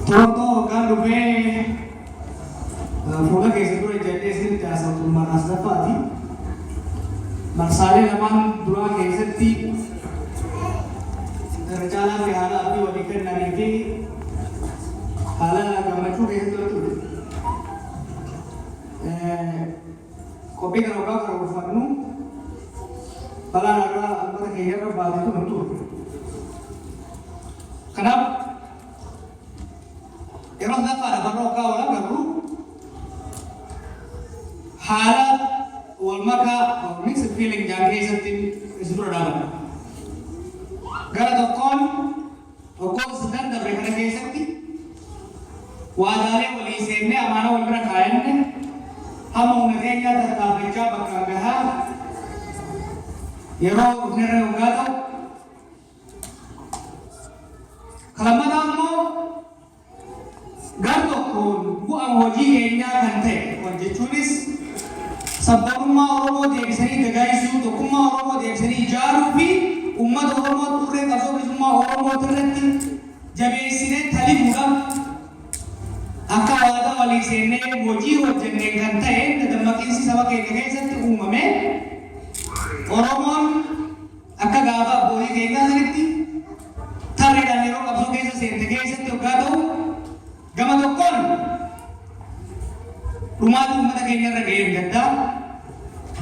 Toto kan dhufe fuula keessa ture jedhee isinitti haasa'utummaan as dafaati. Marsaalee lamaan duraa keessatti irra caalaa fi haala abdii walii kennanii fi haala gammachuu keessatti ture. Qophii kana waggaa kana uffannu balaa irraa uummata keenya irra baatee ture ture. Kanaaf yeroo lafaadha barra waggaa wal agarru haala wal makaa mixed feeling jaan keessatti isin dura dhaabata. Gara tokkoon sadan darbe kana keessatti waadaalee walii seennee amaana wal bira kaayanne hamma humna keenya tattaafachaa bakka gahaa yeroo dhufnerra waggaa ta'u kalammataa immoo gar tokkoon bu'aa hojii keenyaa kan ta'e hojjechuunis sabboonummaa Oromoo deebisanii dagaagsuuf tokkummaa Oromoo deebisanii ijaaruu fi uummata Oromoo turree qabsoo bilisummaa Oromoo irratti jabeessinee talifuudhaaf akka waadaa walii seennee hojii hojjennee kan ta'e dadammaqiinsi saba keenya keessatti uumame Oromoon akka gaafa abbootii keenyaa sanitti tarreedhaan yeroo qabsoo keessa seente keessatti waggaa ta'u gama tokkoon dhumaatti uummata keenya irra ga'ee gaddaa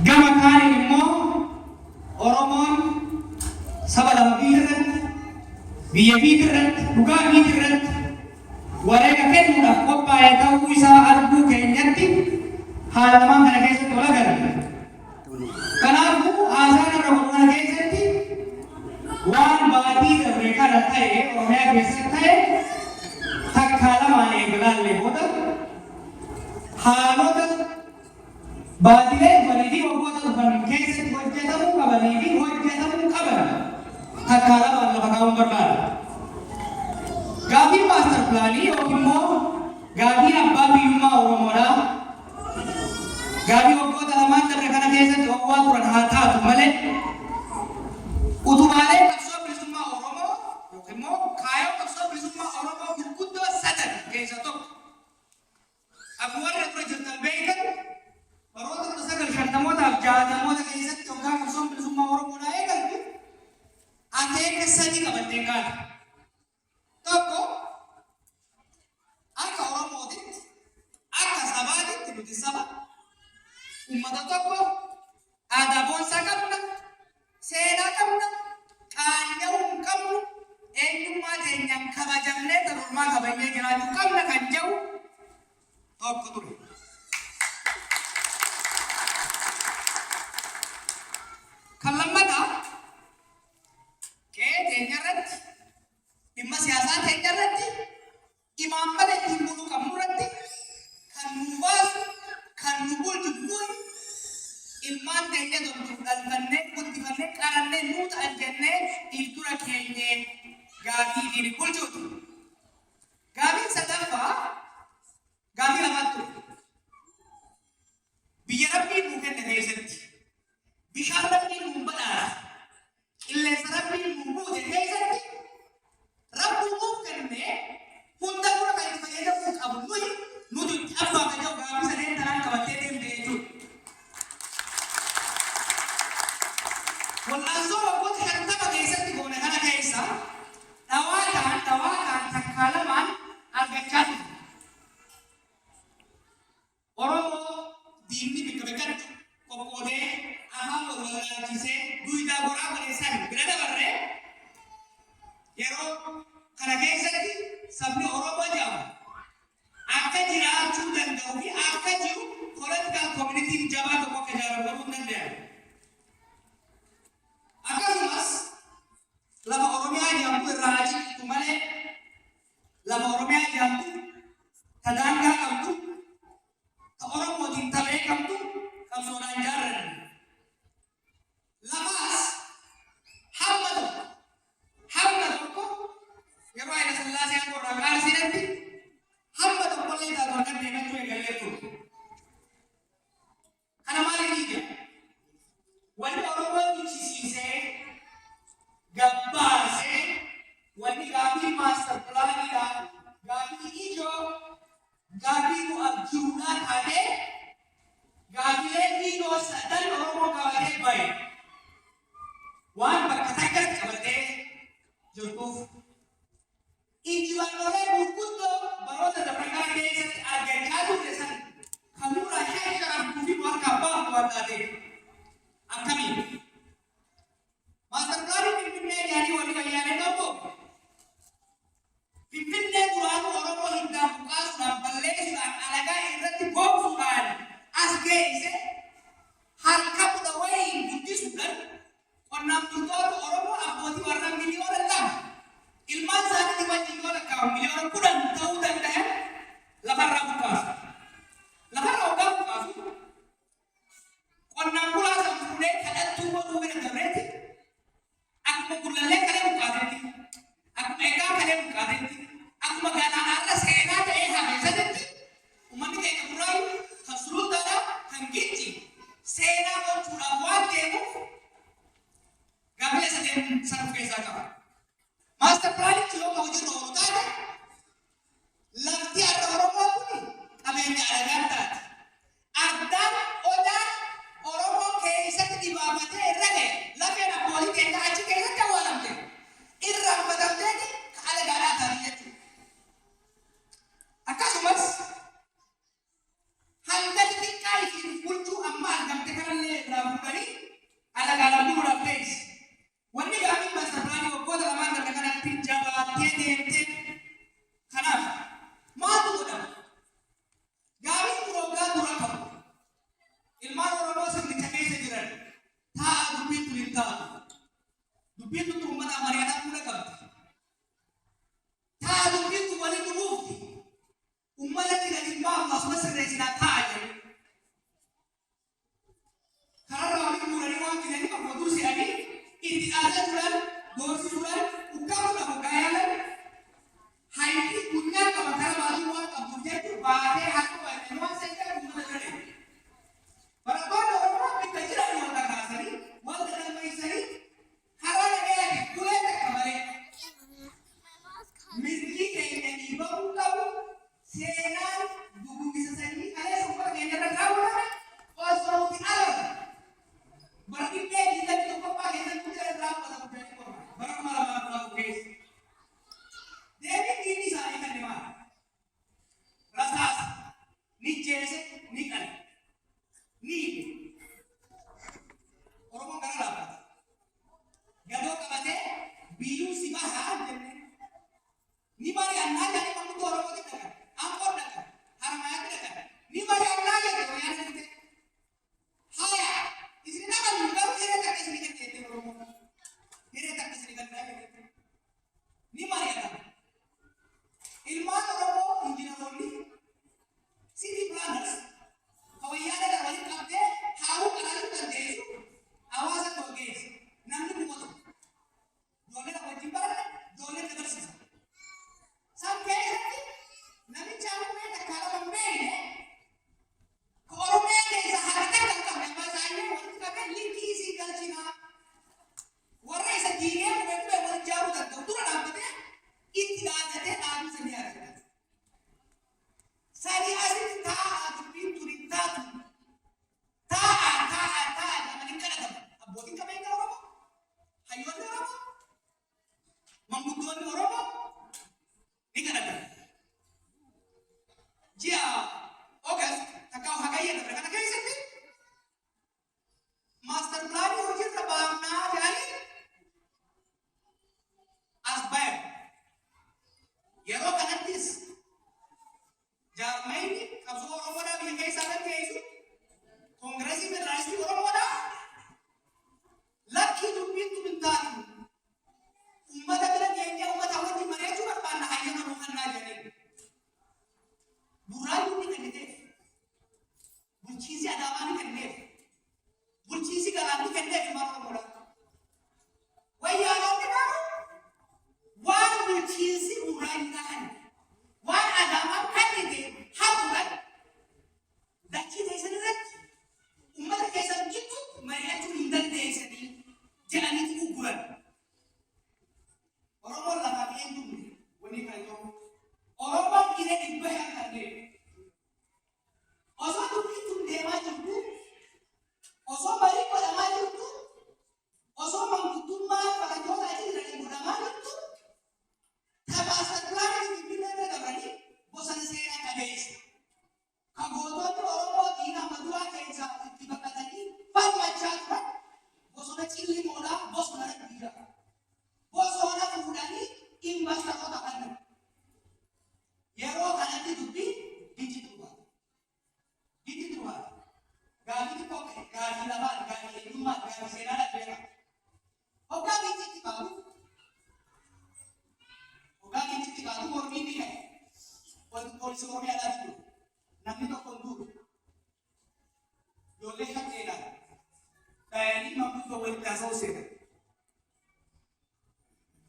gama kaaniin immoo Oromoon saba lama irratti biyya fiiti irratti dhugaa fiiti irratti wareega kennuudhaaf qophaa'ee ta'uu isaa arguu keenyatti haala lamaan kana keessatti wal agarra. Kanaafuu haasaan irra godhu kana keessatti waan baatii darbe kana ta'e Oromiyaa keessatti ta'e takkaa lamaan eegalaallee booda haalota baatilee dhufanii fi waggoota dhufan keessatti hojjetamuu qabanii fi hojjetamuu qaban takkaa lamaan lafa kaa'uun barbaada. Gaafiin maastar pilaanii yookiin immoo gaafiin abbaa biyyummaa Oromoodhaa gaafii waggoota lamaan darbe kana keessatti hawwaa turan haa taatu malee utubaalee qabsoo bilisummaa Oromoo yookiin immoo kaayoo qabsoo bilisummaa Oromoo gurguddoo sadan keessa tokko akkuma warra dura jirtan beekan baroota 1950mootaaf 60moota keessatti waggaa qabsoon bilisummaa Oromoodhaa eegaltu akeeka sadii qabattee kaata. Tokko akka Oromootitti akka sabaatitti nuti saba uummata tokko aadaa boonsaa qabna seenaa qabna qaanya'uu hin qabnu eenyummaa keenyaan kabajamnee tarummaa kabajnee jiraachuu qabna kan jedhu tokko ture. Kan lammataa qe'ee teenya irratti dhimma siyaasaa teenya irratti imaammata ittiin buluu qabnu irratti kan nu baasu kan nu bulchu nuyi ilmaan teenya tokko dhalfannee guddifannee qarannee nuu ta'an jennee dhiibbura keenyee gaafii fi bulchuuti. Gaafiin sadaffaa gaafii lamaatti ture. Biyya rabbiin nuu kenne keessatti bishaan rabbiin nuu badhaasa qilleensa rabbiin nuu buute keessatti Rabbu nuuf kennee hunda dura kan itti fayyadamuu qabu nuti abbaa kan jedhu gaafii sadeen tanaan qabattee deemte jechuudha. Wal'aansoo waggoota 50 keessatti goone kana keessa dhawaataan takkaa lamaan argachaa ture. Oromoo diinni bikka bikkatti qoqqoodee afaan wal wallaalchisee duwidaa goraa godheessan bira dabarree yeroo kana keessatti sabni Oromoo jedhamu akka jiraachuu danda'u fi akka jiru political community jabaa tokko akka ijaaramuu danda'an. Akkasumas lafa Oromiyaa jedhamtu irraa achitti malee lafa Oromiyaa jedhamtu ta daangaa qabdu ta Oromootiin taphee qabdu qabsoodhaan ijaarranne. Lafaas hamma tokko yeroo Haayile Sillaaseen qorraa qaarsiidhatti hamma tokkollee taatu harka deemachuu eegallee ture. Kana maaliif jedha? Wanni Oromoo jibsisiisee gabbaasee wanni gaafii maastar pilaaniidhaan gaafii gaaffii nu abjuudhaan taatee gaaffilee dhiigoo sadan Oromoo qabatee bahe waan bakka takkatti qabatee jirtuuf injifannolee gurguddoo baroota dabarsaa keessatti argachaa turre san kan nurraa shaasharaafuu fi harkaa baafu waan taateef akkamiin maastar pilaanii Finfinnee jaanii walii wayyaanee tokko Finfinnee duraanuu Oromoo hindaan buqqaasuudhaan balleessuudhaan alagaa irratti boobsuudhaan as geesse harka kudha wayii guddisuudhaan qonnaan bultoota Oromoo abbootii warra miliyoona lama ilmaan isaanii wajjin yoo lakkaa'amu miliyoona 10 ta'uu danda'an lafarraa buqqaasu. Lafarraa hoggaa buqqaasu qonnaan bulaa san fuudhee kadhattuu godhuu bira dabreetti akkuma gullallee kalee buqqaateetti akkuma eegaa kalee buqqaateetti akkuma galaanaarra seenaa ta'ee hameessatti uummanni keenya buraayu kan sulultaadhaa kan gichi seenaa gochuudhaaf waan deemuuf gaafilee sadeen saruf keessaa qaba. Master Plan yoo hojii roolu taate lafti har'a Oromoo kun qabeenya alagaan taate. Addaan odaan Oromoo keessatti dibaabatee irra ga'e lafeen abbootii keenya achi keessatti awwaalamte irraanfatamtee ka alagaadhaa taate jechuudha. Akkasumas hanga xixiqqaa isiin bulchuu amma argamte kanallee irraa fuudhanii alagaadhaan duudhaaf teessi. Wanni gaafiin Master Plan waggoota lamaan darbe kanatti jabaatee deemte kanaaf maaltu godhama? Gaafiin kun waggaa dura qabu. Ilmaan Oromoo sirnicha keessa jiran taa'aa dubbiin tun hin taatu. Dubbiin tun uummata mari'ataa fuula qabdi. Taa'aa dubbiin tun waliin dhufuufti. Uummata jira dhimmaa akkasumas sirreessinaa taa'aa jiru. Kararra waliin fuudhanii waan fidanii bakka oduu se'anii itti aadachuudhaan doorsisuudhaan ukkaamsuudhaaf hoggaa yaalan hayti guyyaa qaba kara baatuu waan qabduuf jechuun baatee harka baay'ee waan seeqaa uummata jira deemu. Barattoonni Oromoo bitta jiran wanta kaasanii wanta galmeessanii karaa nagayaati dulee takka malee mirgi keenya dhiibamuu qabu seenaan duguugisasanii kalee uffata keenya irra kaawwatame osoo nuti alala. Berarti kita itu apa kita bicara berapa sama jadi korban. Berapa malam aku guys. Jadi ini saya kan di mana? Rasas, ni jese, ni kan, ni. Orang mau kerja apa? Gado kabate, biru si bahan. Ni bari anak jadi kamu tu orang mau kita kan? Angkor dah, harmaya kita kan? Ni bari anak jadi orang yang kita. Haya. Isini nama baru dia tak kesini kan dia Oromoo. Dia tak kesini kan dia. Ni mari ada. Ilmuwan Oromoo injineeronni city planners hawayyaana dha waliin qabdee haa'uu qaraaruu dandeessu hawaasa tolgeessu namni dhumatu. Ijoollee tokko wajjin barate ijoollee dabarsiisa. San keessatti namicha ammee takka lama hin beekne Oromoo keessa harka kan qabne baay'ee walitti qabee linkii isii galchinaa warra isa diinee fudhatee wal jaaruu danda'u dura dhaabbatee itti dhaabbatee dhaabuu sanii argata. Sanii asitti taa'aa dubbiin turiin taatu taa'aa namni kadhatamu abbootiin qabeenya Oromoo hayyoonni Oromoo manguddoonni Oromoo ni kadhatamu. Ji'a August takau hagaya dapat kata kaya sendiri. Master Plan hujir terbaamna jadi asbab. Yero kanatis. Jarmai ni kabso Oromoo dah biar kaya sahaja kaya itu. Kongresi federasi Oromoo dah. Laki dubin tu minta. Umat ada kaya umat awak di mana cuma panah hanya merukan aja ni. Buran ni kan dia. Bulchiinsi adaamaa ni kenneef. Bulchiinsi galaan ni kenneef ilmaan Oromoodha. Wayyaanonni garuu waan bulchiinsi Burraayyuu ta'an polisi Oromiyaa dhaati jiru. Namni tokko hin duuru. Ijoollee shakkeedhaan daa'imni maanguddoon walitti haasa'uu seena.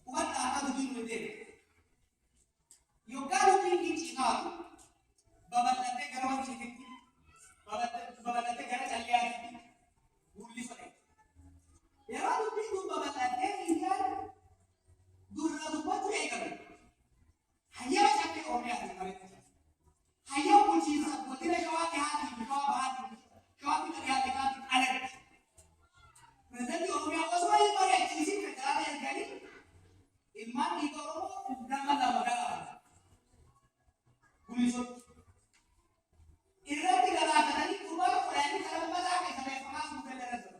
Uffata akka dubbiin nu deemu. Yookaan dubbiin hin cimaatu babal'atee gara wanciititti babal'atee gara calleeyaatti mul'ifate. Yeroo dubbiin kun babal'atee hiikaan durra dubbatu eegalu. Hayyama shakkii Oromiyaatti qabetti. Hayyama bulchiinsa godina Shawaa dhihaatii fi Shawaa bahaatii Shawaa fi dhihaatii alatti. Pirezidaantii Oromiyaa osoo hin mari'achiisin federaala erganii ilmaan dhiiga Oromoo nama lama gaafata. Gulisotti. Irratti galaafatanii durbaa fudhanii karaa mataa keessa beekamaa suuqee darasatu.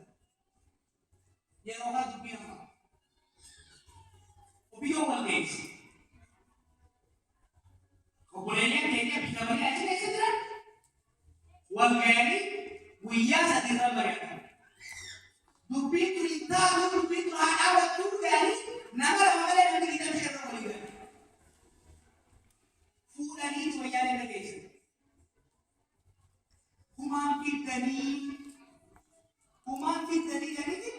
Yeroo kana dubbii hamaa. Obiyyoo wal geessi. Obboleeyyan keenya biyya malee achi keessa jiran wal ga'anii guyyaa sadii irra mari'atan. Dubbiin tun hin taatu dubbiin tun haa dhaabattuu ga'anii nama lama malee namni gidduu ishee irra walii gala. Fuudhanii wayyaanee irra geessan. Humaan fiddanii jedhanii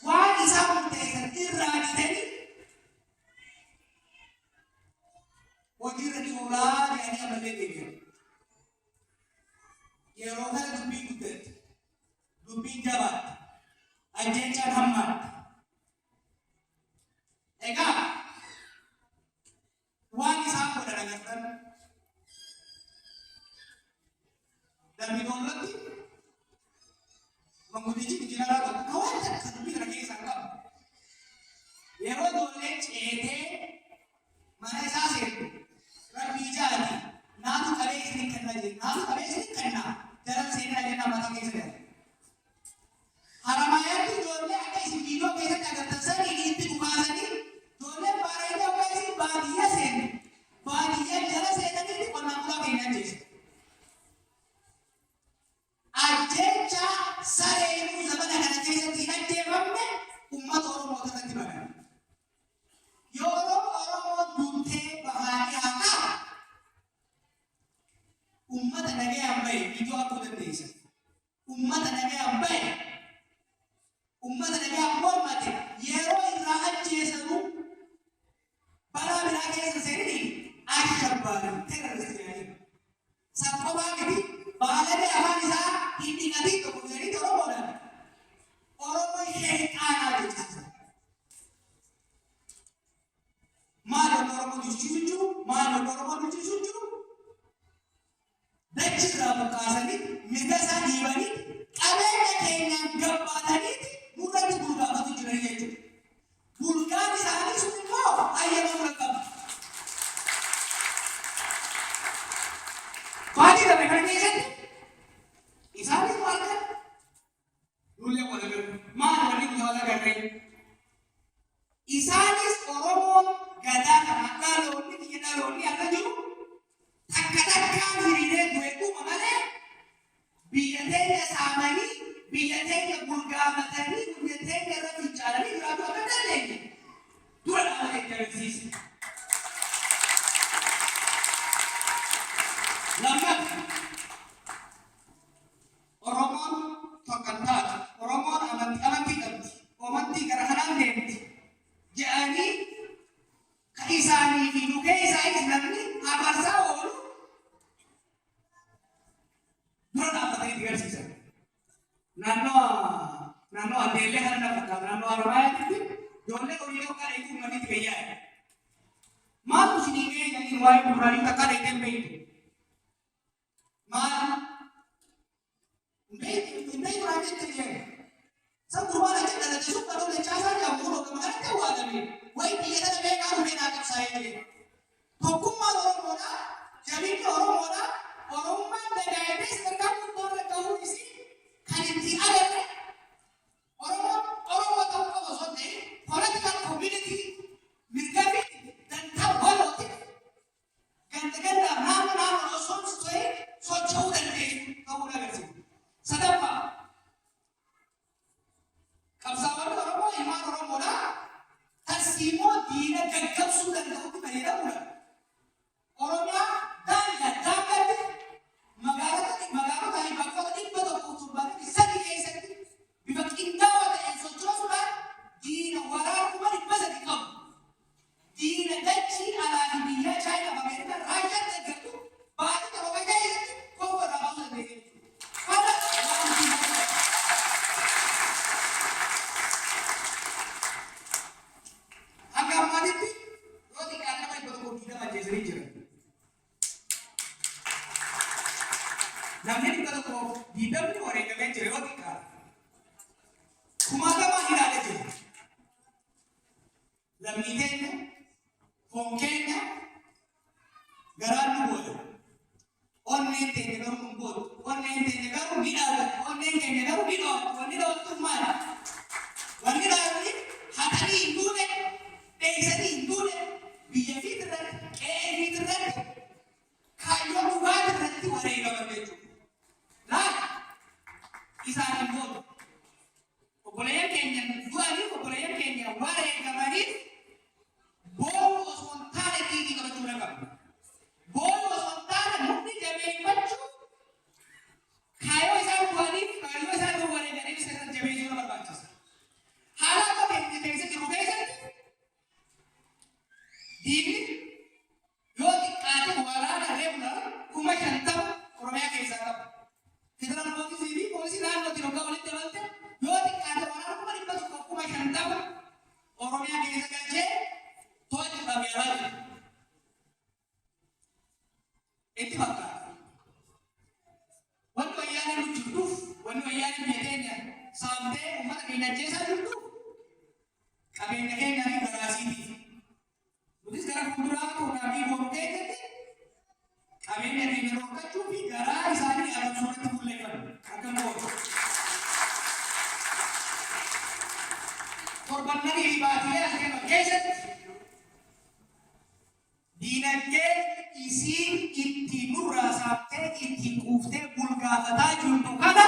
waan isaa murteessan irraa dhitanii hojiirra ni oolaa jedhanii amallee deebi'an. Yeroo kana dubbiin guddatti, dubbiin jabaatti, ajjechaan hammaatti. Egaa waan isaan godhan agartan darbitoolatti manguddichi injiinaraa tokko kawaan takka dubbii kana keessaa qabu. Yeroo ijoollee ceetee mana isaa seentu rabbii jaati naatu qabee isin kenna jedhu naatu qabee isin kenna jalan seenaa jennaa mataa keessa jira. Haramaayyaatti ijoollee akka isin viidiyoo keessatti agartan sanii itti dhugaasanii ijoolleen bareedaa akka isin baadiyyaa seentu baadiyyaa jala seenanitti qonnaan bulaa keenyaa jechuudha. Ajjecha sareenuu zamana kana keessatti hin ajjeefamne uummata Oromoo irratti baran. Yeroo Oromoo duutee bahaanii haa uummata nagayaan bahe viidiyoo arguu dandeessa. Uummata nagayaan bahe uummata nagayaan mormate yeroo irraa ajjeesanu balaa biraa keessa seenanii ashabbaaran terroristii jedhanii. Saffabaa miti baaladee afaan isaa hin dhiqatiin tokko jedhanii Oromoodhaan Oromoo ishee qaanaa jechuudha. Maal Oromoo dubbisuu jiru? Maal Oromoo dubbisuu jiru? Dachirraa buqqaasanii mirga isaa dhiibanii qabeenya keenyaan gabbaatanii nurratti bulgaafatu jiran jechuudha. Bulgaan isaanii sun immoo ayyama mura qaba. Baadii darbe kana keessatti isaanis maal jedhu? Nullee wal agarru. Maal wanni kun wal agarree? Isaanis Oromoon gadaa kana dhaloonni biyya dhaloonni akka jiru takka takkaan hiriiree du'eedhuma malee biyya teenya saamanii biyya teenya bulgaafatanii biyya teenya irra fincaalanii jiraatu akka dandeenye dura dhaabatee agarsiisa. Lammaffaa Oromoon tokkan taata. Oromoon amantii qabdi. Amantii gara kanaan deemti. Jedhanii kan isaanii fi dhugee isaaniis namni abarsaa oolu dura dhaabbatanii itti agarsiisan. Naannoo addeellee kana na fakkaata. Naannoo Haramaayyaatti ijoollee horiilee yookaan eeguu uummannitti gayyaa'e. Maaltu isinii gahee jedhanii waa'ee kuduraalee takka dheedhee beektu. Maal? Indee duraan jettee jedhe. San gurbaan achi dhalatee sun kadoo lechaasaa jaamu kun hoggama kanatti awwaalame. Wayi biyya tana beekaa dhufee naa qabsaa'ee jedhe. Tokkummaan Oromoodhaa, jabinni Oromoodhaa, Oromummaan dagaagee sadarkaa guddoo irra gahuu isii kan itti agarre Oromoo ta'uu qaba osoo ta'e political community mirga fi dantaa walooti ganda naannoo osoo ta'e socho'uu dandeessu ta'uu agarsiisa. Sadaffaa qabsaa'onni Oromoo ilmaan Oromoodhaa tarsiimoo diina gaggabsuu danda'utti fayyadamuudha. Oromiyaa barreessanii jiran. Namni dhibba tokko diidamni wareegamee jira yoo xiqqaate. Kumaatamaan ilaalee jira. Lammii keenya, foon keenya garaan nu booda. Onneen keenya garuu nu booda. Onneen keenya garuu ni dhaabatu. Onneen keenya garuu ni dhoowwatu. Wanni dhoowwatu maali? Wanni dhaabanii hatanii hin duune, dheessanii hin duune, biyya fiitirratti, qe'ee fiitirratti, kaayyoo dhugaa irratti wareegaman jechuudha. Laata isaan hin booda. Obboleeyyan keenya du'anii obboleeyyan keenya wareegamaniif boonu osoo hin taane dhiigii qabachuu qabna. Boonu osoo hin taane mukni jabeeffachuu kaayyoo isaan bu'aniif kaayyoo isaan wareeganiif sirna jabeessuu barbaachisa. Haala akka keenya keessa jiru keessatti diinni yoo xiqqaate waraana reebula 50,000 Oromiyaa keessaa qaba. Federal poolisii fi poolisii naannootiin hoggaa walitti dabalte yoo xiqqaate waraana 150,000 Oromiyaa keessa galchee to'achuudhaaf yaalaa jira. Itti fakkaata. Wanti wayyaanee nu jirtuuf, wanti wayyaanee biyya keenya saamtee uummata keenya ajjeesaa jirtuuf qabeenya keenya fi garaasiitiif. Nutis gara fuulduraa toonaa fi boonu keenyatti qabeenya keenya dhorkachuu fi garaa isaanii arrabsuu irratti fuulleeffannu akka mootu. Torbannanii fi baatilee argama keessatti diinagdee isiin itti nurraa saamtee itti quuftee bulgaafataa jirtu kana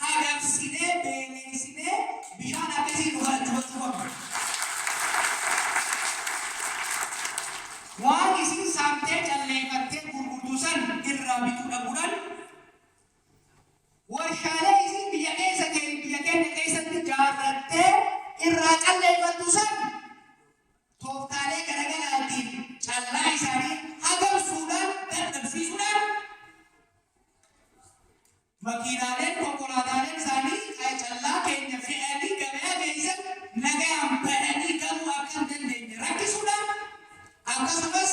hagarsinee beelessinee bishaan akkasii nu galchuu qabna. Waan isiin saamtee calleeffattee gurgurtu san irraa bituu dhabuudhaan warshaalee isiin biyya keenya keessatti jaarrattee irraa calleeffattu san tooftaalee garagaraatiin callaa isaanii hagamsuudhaan dadhabsiisuudhaan makiinaaleen konkolaataaleen isaanii callaa keenya fe'anii gabayaa keessan nagaan bahanii galuu akka hin dandeenye rakkisuudhaan akkasumas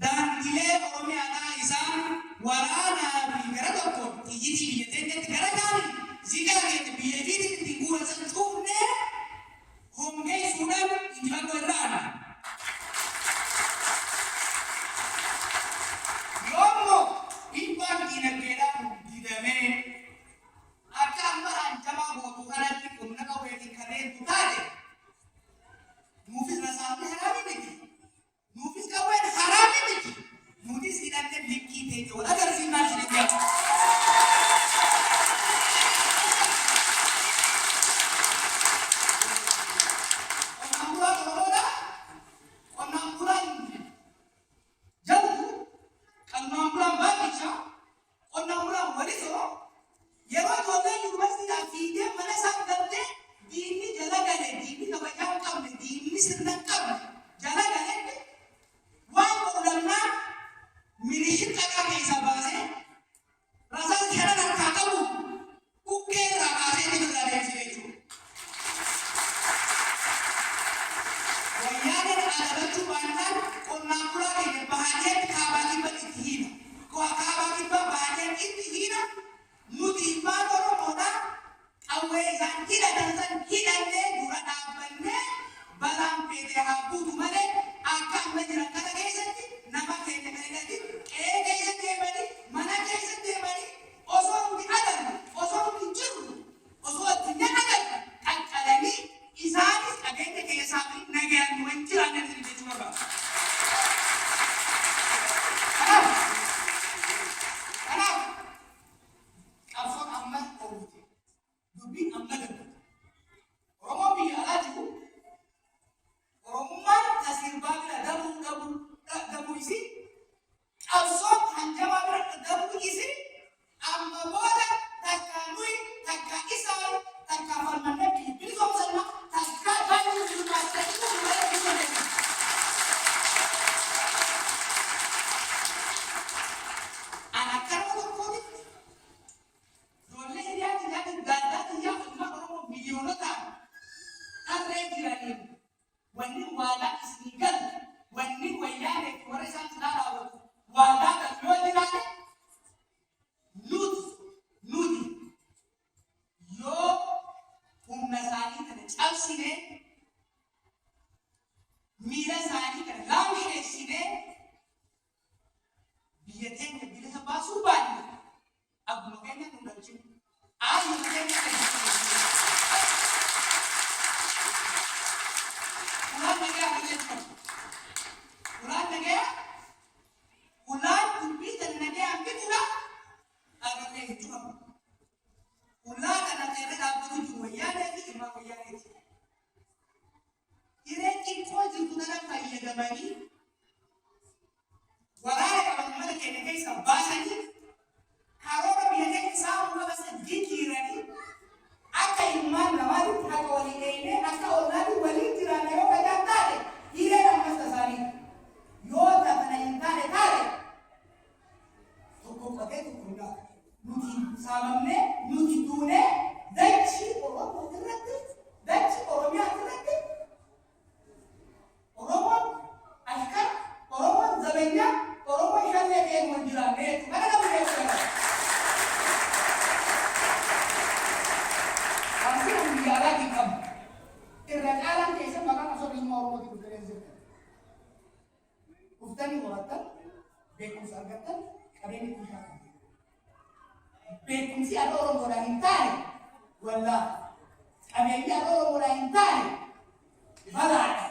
daandilee Oromiyaadhaa isaan waraanaa fi gara tokkoon xiyyitii biyya keenyatti gara kaanii zigaa keenya biyya fiitiin itti guurasan cuufnee hongeessuudhaan injifannoo irra aanna. Yoommoo dhiibbaan diinagdeedhaan didamee akka amma hanjamaa gootu kanatti humna qawweetiin kanneentu taate nuufis rasaasni haraami miti. Nuufis qawween haraami miti. Nutis hidhannee likkii teenya wal agarsiisnaa isin ijaaru. Wanni waalaa isinii galu, wanni wayyaanee warra nagaya ulaan dubbitan nagayaan bitudha dhaabbatee jechuudha. Ulaa kana irra dhaabbatu jiru wayyaanee fi ilmaan wayyaaneeti. Hireen xiqqoo jirtu kana fayyadamanii waraana qaban mana keenya keessa baasanii karoora biyya keenya isaan uummata jijjiiranii akka ilmaan namaatti akka walii geenyee akka ollaatti waliin jiraanne yoo fayyaa taate hireen ammas tasaanii yoo tafana hin taane tokko qotee tokko hin gaafate. Nuti saamamnee nuti duunee dachii Oromoo irratti dachii Oromiyaa irratti Oromoon ashkara Oromoon zabeenyaa Oromoon shallee ta'ee wal jiraanne jechuudha. Kana nama beeksisa. Wanti kun biyya alaatii qabu irra caalaan keessa maqaan asoosummaa Oromootiin dhufanii jirtan. Uftanii horattan beekumsa argattan qabeenya kuusaa. Beekumsi ada Oromoodhaan hin taane wallaahi qabeenyi ada Oromoodhaan hin taane balaadha.